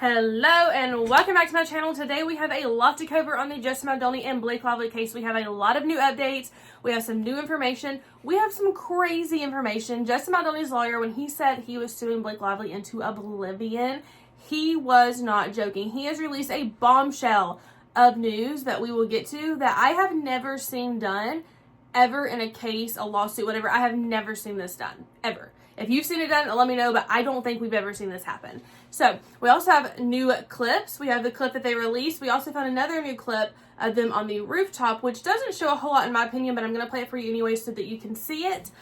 Hello and welcome back to my channel. Today we have a lot to cover on the Justin Baldoni and Blake Lively case. We have a lot of new updates. We have some new information. We have some crazy information. Justin Baldoni's lawyer, when he said he was suing Blake Lively into oblivion, he was not joking. He has released a bombshell of news that we will get to that I have never seen done ever in a case, a lawsuit, whatever. I have never seen this done, ever. If you've seen it done, let me know, but I don't think we've ever seen this happen. So, we also have new clips. We have the clip that they released. We also found another new clip of them on the rooftop, which doesn't show a whole lot in my opinion, but I'm going to play it for you anyway so that you can see it.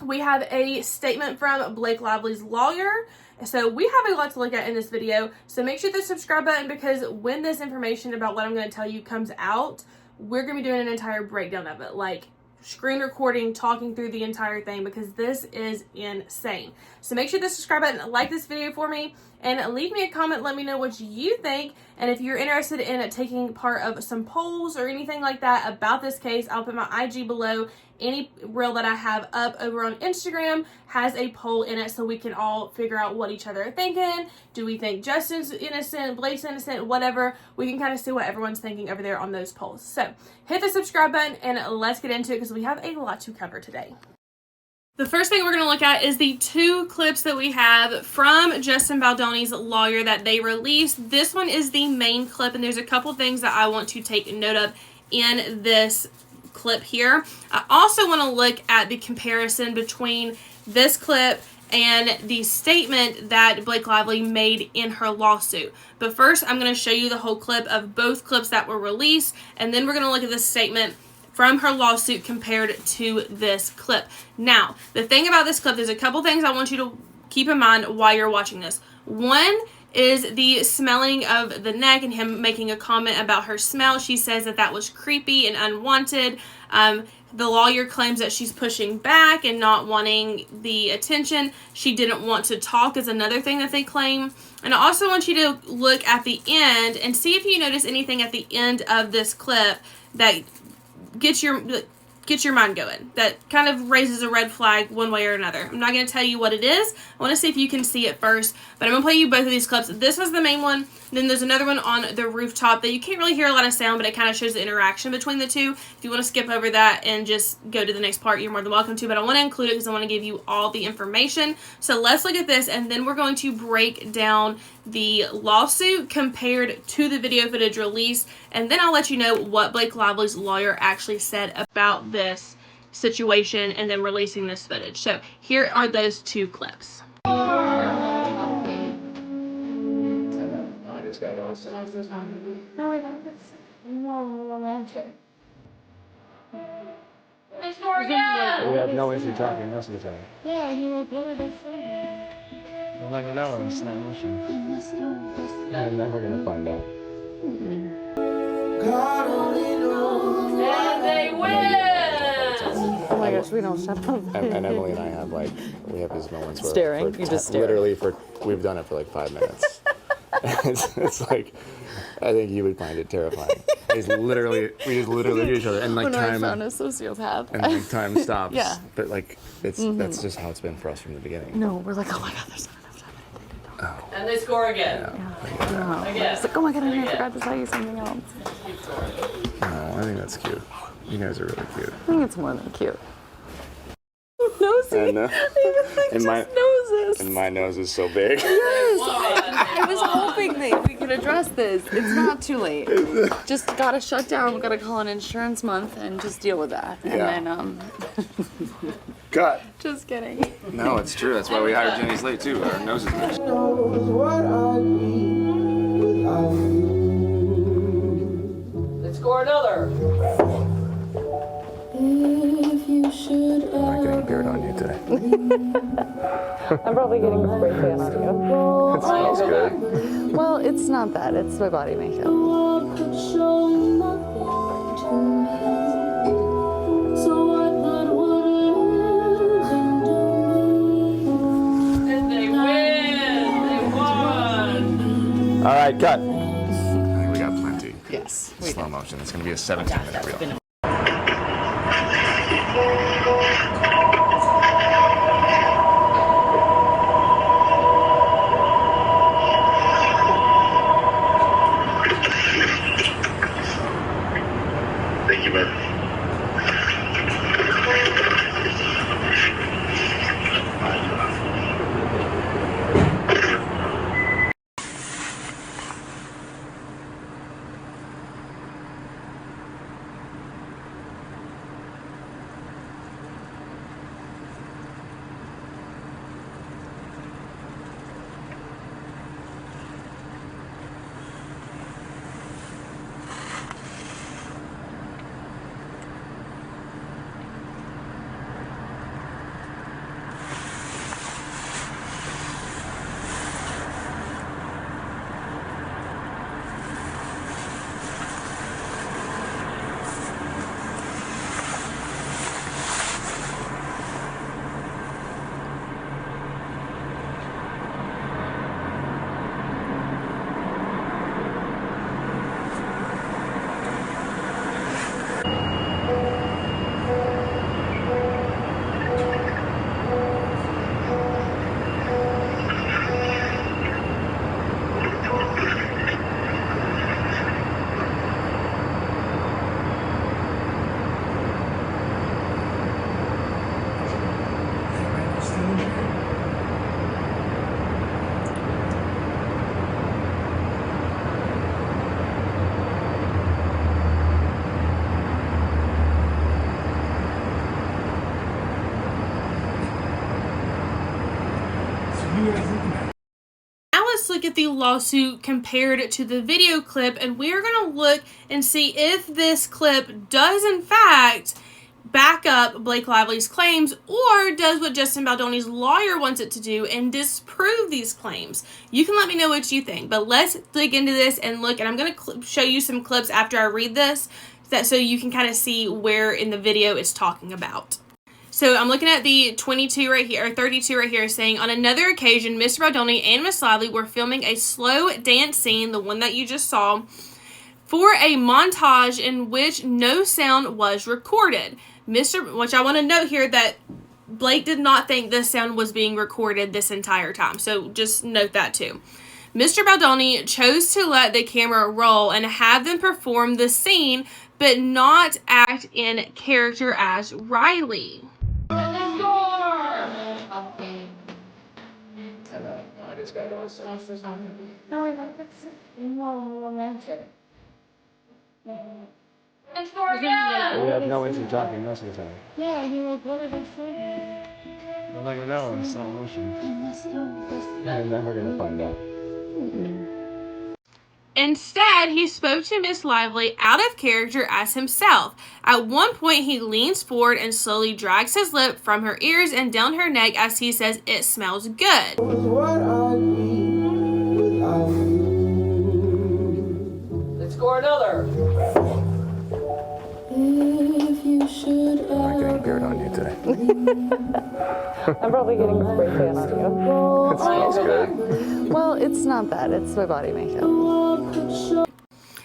We have a statement from Blake Lively's lawyer. So we have a lot to look at in this video. So make sure to hit the subscribe button, because when this information about what I'm going to tell you comes out, we're going to be doing an entire breakdown of it. Like, screen recording, talking through the entire thing, because this is insane. So make sure to subscribe button, like this video for me, and leave me a comment. Let me know what you think, and if you're interested in taking part of some polls or anything like that about this case, I'll put my IG below. Any reel that I have up over on Instagram has a poll in it, so we can all figure out what each other are thinking. Do we think Justin's innocent, Blake's innocent, whatever? We can kind of see what everyone's thinking over there on those polls. So hit the subscribe button and let's get into it, because we have a lot to cover today. The first thing we're going to look at is the two clips that we have from Justin Baldoni's lawyer that they released. This one is the main clip, and there's a couple things that I want to take note of in this clip here. I also want to look at the comparison between this clip and the statement that Blake Lively made in her lawsuit. But first, I'm going to show you the whole clip of both clips that were released, and then we're going to look at this statement from her lawsuit compared to this clip. Now, the thing about this clip, there's a couple things I want you to keep in mind while you're watching this. One is the smelling of the neck and him making a comment about her smell. She says that that was creepy and unwanted. The lawyer claims that she's pushing back and not wanting the attention. She didn't want to talk is another thing that they claim. And I also want you to look at the end and see if you notice anything at the end of this clip that gets your mind going, that kind of raises a red flag one way or another. I'm not going to tell you what it is. I want to see if you can see it first, but I'm going to play you both of these clips. This was the main one. Then there's another one on the rooftop that you can't really hear a lot of sound, but it kind of shows the interaction between the two. If you want to skip over that and just go to the next part, you're more than welcome to, but I want to include it because I want to give you all the information. So let's look at this, and then we're going to break down the lawsuit compared to the video footage released, and then I'll let you know what Blake Lively's lawyer actually said about this situation and then releasing this footage. So here are those two clips. We have no issue talking most of the time. Yeah, he will do it. I'm not gonna know. It's not an issue. I'm never gonna find out. God only knows. And they win! Oh my gosh, we don't shut up. And Emily and I have we have these moments where Staring? You just stare. literally we've done it for like 5 minutes. it's like, I think you would find it terrifying. We just literally look at each other and When I time found a sociopath. and time stops. Yeah. But that's just how it's been for us from the beginning. No, we're like, oh my god, there's not enough time. Oh. And they score again. No. Again. It's like, oh my god, I forgot to tell you something else. No, I think that's cute. You guys are really cute. I think it's more than cute. Nosy. I know. And noses. And my nose is so big. Yes. I was hoping that we could address this. It's not too late. Just gotta shut down. We gotta call an insurance month and just deal with that. And then Cut. just kidding. No, it's true. That's why we hired Jenny Slate too. Our noses match. Let's score another. I'm not getting beard on you today. I'm probably getting a spray tan on you. It smells good. Well, it's not that. It's my body makeup. And they win. They won. All right, cut. I think we got plenty. Yes. Slow motion. It's going to be a 17-minute reel. at the lawsuit compared to the video clip, and we're going to look and see if this clip does in fact back up Blake Lively's claims, or does what Justin Baldoni's lawyer wants it to do and disprove these claims. You can let me know what you think, but let's dig into this and look, and I'm going to show you some clips after I read this so you can kind of see where in the video it's talking about. So I'm looking at the 22 right here, or 32 right here, saying, on another occasion, Mr. Baldoni and Miss Lively were filming a slow dance scene, the one that you just saw, for a montage in which no sound was recorded. Which I want to note here that Blake did not think this sound was being recorded this entire time. So just note that too. Mr. Baldoni chose to let the camera roll and have them perform the scene, but not act in character as Riley. We have no interest in talking most of the time. Yeah, you were good at I'm not gonna know. It's slow motion. I'm never gonna find out. Instead, he spoke to Miss Lively out of character as himself. At one point, he leans forward and slowly drags his lip from her ears and down her neck as he says, "It smells good." Let's score another. I'm not getting beard on you today. I'm probably getting spray tan on you. It smells good. Well, it's not that. It's my body makeup.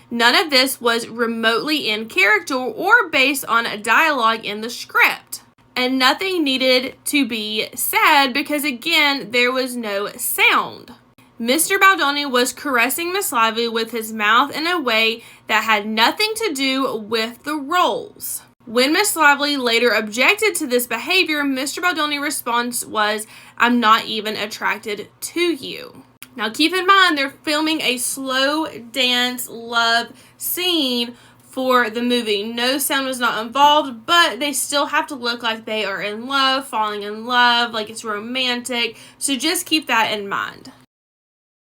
None of this was remotely in character or based on a dialogue in the script. And nothing needed to be said because, again, there was no sound. Mr. Baldoni was caressing Miss Lively with his mouth in a way that had nothing to do with the roles. When Miss Lively later objected to this behavior, Mr. Baldoni's response was, "I'm not even attracted to you." Now keep in mind, they're filming a slow dance love scene for the movie. No sound was not involved, but they still have to look like they are in love, falling in love, like it's romantic. So just keep that in mind.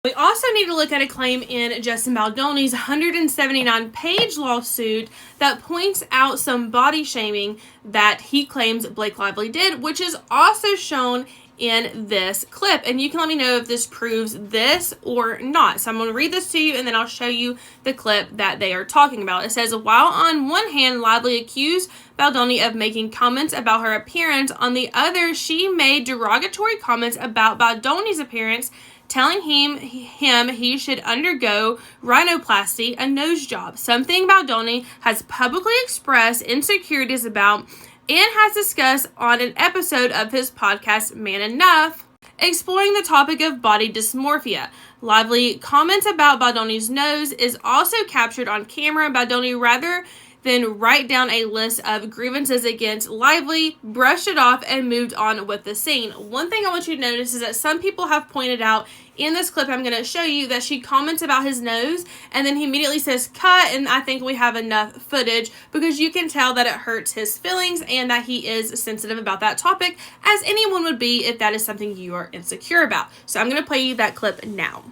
We also need to look at a claim in Justin Baldoni's 179-page lawsuit that points out some body shaming that he claims Blake Lively did, which is also shown in this clip. And you can let me know if this proves this or not. So I'm going to read this to you and then I'll show you the clip that they are talking about. It says, while on one hand, Lively accused Baldoni of making comments about her appearance, on the other, she made derogatory comments about Baldoni's appearance, telling him he should undergo rhinoplasty, a nose job, something Baldoni has publicly expressed insecurities about and has discussed on an episode of his podcast, Man Enough, exploring the topic of body dysmorphia. Lively comments about Baldoni's nose is also captured on camera. Baldoni, rather than write down a list of grievances against Lively, brushed it off and moved on with the scene. One thing I want you to notice is that some people have pointed out in this clip I'm going to show you that she comments about his nose and then he immediately says cut, and I think we have enough footage because you can tell that it hurts his feelings and that he is sensitive about that topic, as anyone would be if that is something you are insecure about. So I'm going to play you that clip now.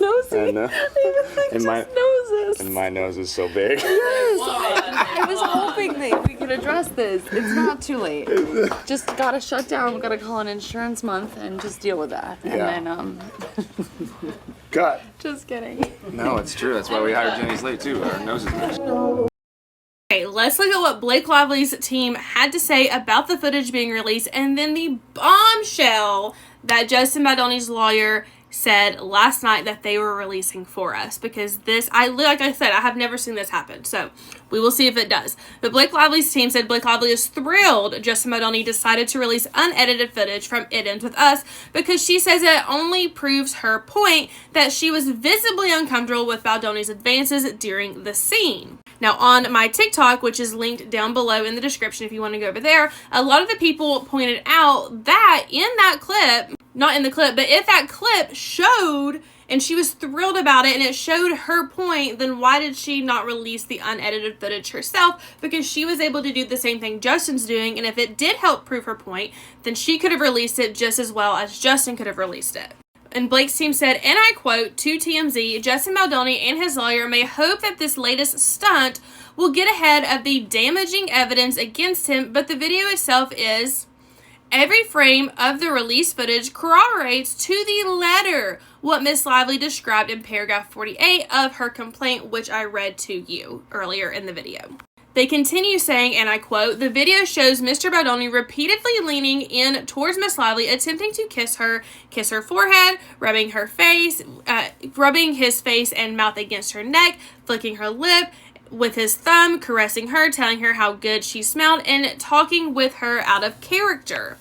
Nosy. I know. And my nose is so big. Yes. I was hoping that we could address this. It's not too late. Just gotta shut down. We gotta call an insurance month and just deal with that. Yeah. And then Cut. just kidding. No, it's true. That's why we hired Jenny Slate too. Our noses match. Okay, let's look at what Blake Lively's team had to say about the footage being released and then the bombshell that Justin Baldoni's lawyer said last night that they were releasing for us, because this, like I said, I have never seen this happen, so we will see if it does. But Blake Lively's team said Blake Lively is thrilled Justin Baldoni decided to release unedited footage from It Ends With Us because she says it only proves her point that she was visibly uncomfortable with Baldoni's advances during the scene. Now, on my TikTok, which is linked down below in the description if you want to go over there, a lot of the people pointed out that in that clip, not in the clip, but if that clip showed and she was thrilled about it and it showed her point, then why did she not release the unedited footage herself? Because she was able to do the same thing Justin's doing, and if it did help prove her point, then she could have released it just as well as Justin could have released it. And Blake's team said, and I quote, to TMZ, Justin Baldoni and his lawyer may hope that this latest stunt will get ahead of the damaging evidence against him, but the video itself is... Every frame of the release footage corroborates to the letter what Miss Lively described in paragraph 48 of her complaint, which I read to you earlier in the video. They continue saying, and I quote, the video shows Mr. Baldoni repeatedly leaning in towards Miss Lively, attempting to kiss her forehead, rubbing his face and mouth against her neck, flicking her lip with his thumb, caressing her, telling her how good she smelled, and talking with her out of character.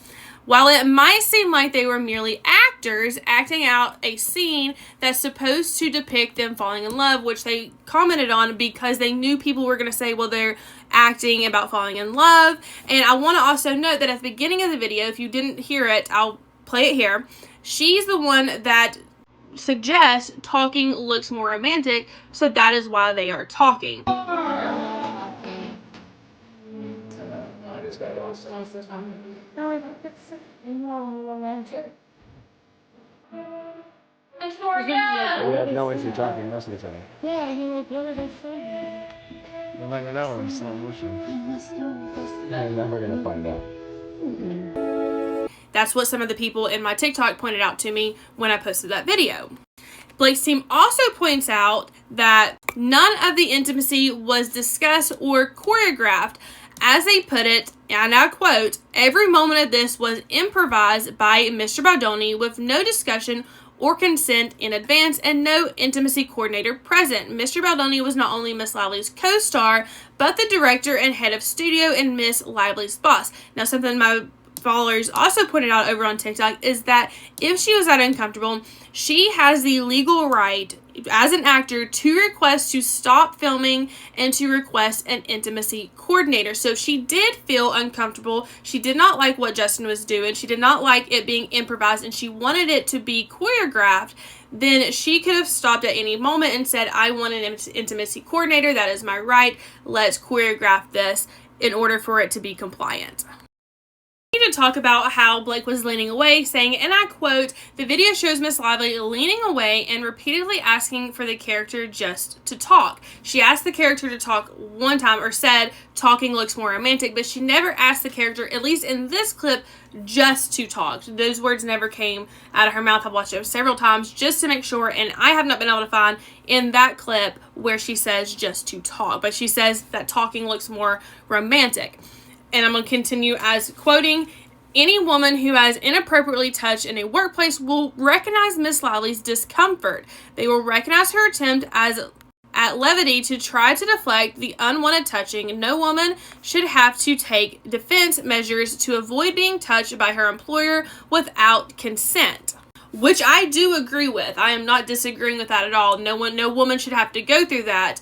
While it might seem like they were merely actors acting out a scene that's supposed to depict them falling in love, which they commented on because they knew people were going to say, well, they're acting about falling in love. And I want to also note that at the beginning of the video, if you didn't hear it, I'll play it here. She's the one that suggests talking looks more romantic, so that is why they are talking. We have no issue talking most of the time. Yeah, you might know in slow motion. You're never gonna find out. That's what some of the people in my TikTok pointed out to me when I posted that video. Blake's team also points out that none of the intimacy was discussed or choreographed. As they put it, and I quote, every moment of this was improvised by Mr. Baldoni with no discussion or consent in advance and no intimacy coordinator present. Mr. Baldoni was not only Miss Lively's co-star, but the director and head of studio and Miss Lively's boss. Now, something my followers also pointed out over on TikTok is that if she was that uncomfortable, she has the legal right as an actor to request to stop filming and to request an intimacy coordinator. So if she did feel uncomfortable, she did not like what Justin was doing, she did not like it being improvised, and she wanted it to be choreographed, then she could have stopped at any moment and said, I want an intimacy coordinator, that is my right, let's choreograph this in order for it to be compliant. To talk about how Blake was leaning away, saying, and I quote, the video shows Miss Lively leaning away and repeatedly asking for the character just to talk. She asked the character to talk one time, or said talking looks more romantic, but she never asked the character, at least in this clip, just to talk. Those words never came out of her mouth. I've watched it several times just to make sure, and I have not been able to find in that clip where she says just to talk, but she says that talking looks more romantic. And I'm going to continue as quoting, any woman who has inappropriately touched in a workplace will recognize Miss Lively's discomfort. They will recognize her attempt at levity to try to deflect the unwanted touching. No woman should have to take defense measures to avoid being touched by her employer without consent. Which I do agree with. I am not disagreeing with that at all. No woman should have to go through that.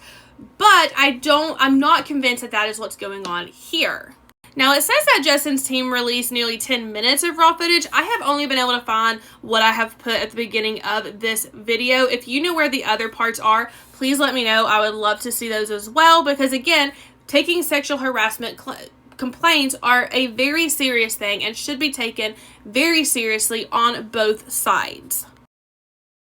But I'm not convinced that that is what's going on here. Now, it says that Justin's team released nearly 10 minutes of raw footage. I have only been able to find what I have put at the beginning of this video. If you know where the other parts are, please let me know. I would love to see those as well, because again, taking sexual harassment complaints are a very serious thing and should be taken very seriously on both sides.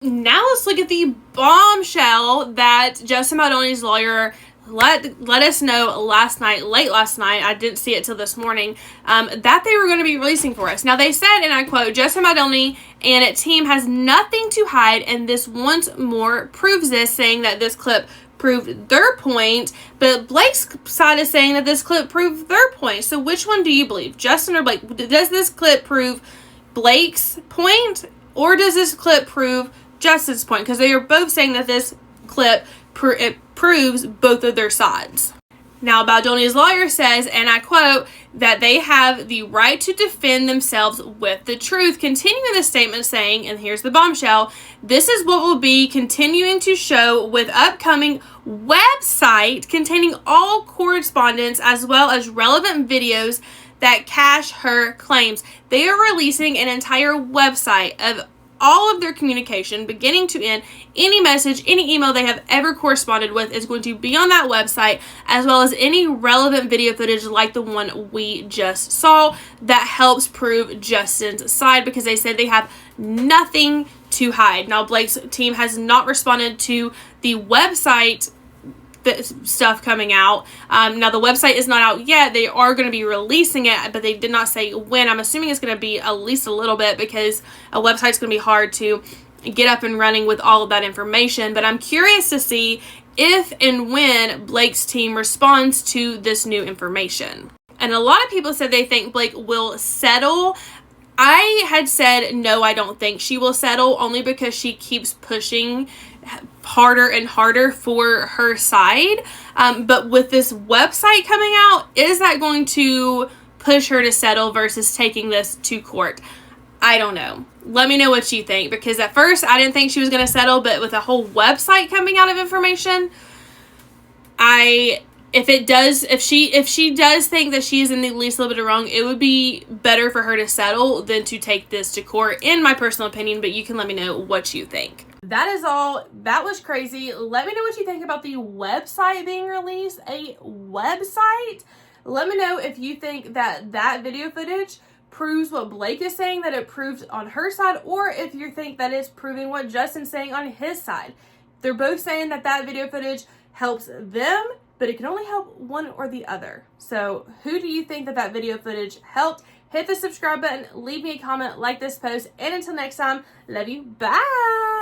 Now let's look at the bombshell that Justin Baldoni's lawyer let us know late last night, I didn't see it till this morning, that they were going to be releasing for us. Now they said, and I quote, Justin Baldoni and its team has nothing to hide, and this once more proves this, saying that this clip proved their point, but Blake's side is saying that this clip proved their point. So which one do you believe, Justin or Blake? Does this clip prove Blake's point, or does this clip prove Justin's point? Because they are both saying that this clip proves both of their sides. Now, Baldoni's lawyer says, and I quote, that they have the right to defend themselves with the truth, continuing the statement saying, and here's the bombshell, this is what will be continuing to show with upcoming website containing all correspondence as well as relevant videos that cash her claims. They are releasing an entire website of all of their communication, beginning to end. Any message, any email they have ever corresponded with is going to be on that website, as well as any relevant video footage like the one we just saw that helps prove Justin's side, because they said they have nothing to hide. Now, Blake's team has not responded to the website stuff coming out. Now, the website is not out yet. They are going to be releasing it, but they did not say when. I'm assuming it's going to be at least a little bit because a website's going to be hard to get up and running with all of that information. But I'm curious to see if and when Blake's team responds to this new information. And a lot of people said they think Blake will settle. I had said, no, I don't think she will settle, only because she keeps pushing harder and harder for her side. But with this website coming out, is that going to push her to settle versus taking this to court? I don't know. Let me know what you think, because at first I didn't think she was going to settle, but with a whole website coming out of information, if she does think that she is in the least little bit of wrong, it would be better for her to settle than to take this to court, in my personal opinion. But you can let me know what you think. That is all. That was crazy. Let me know what you think about the website being released. A website? Let me know if you think that video footage proves what Blake is saying that it proved on her side, or if you think that it's proving what Justin's saying on his side. They're both saying that video footage helps them, but it can only help one or the other. So who do you think that video footage helped? Hit the subscribe button, leave me a comment, like this post, and until next time, love you, bye!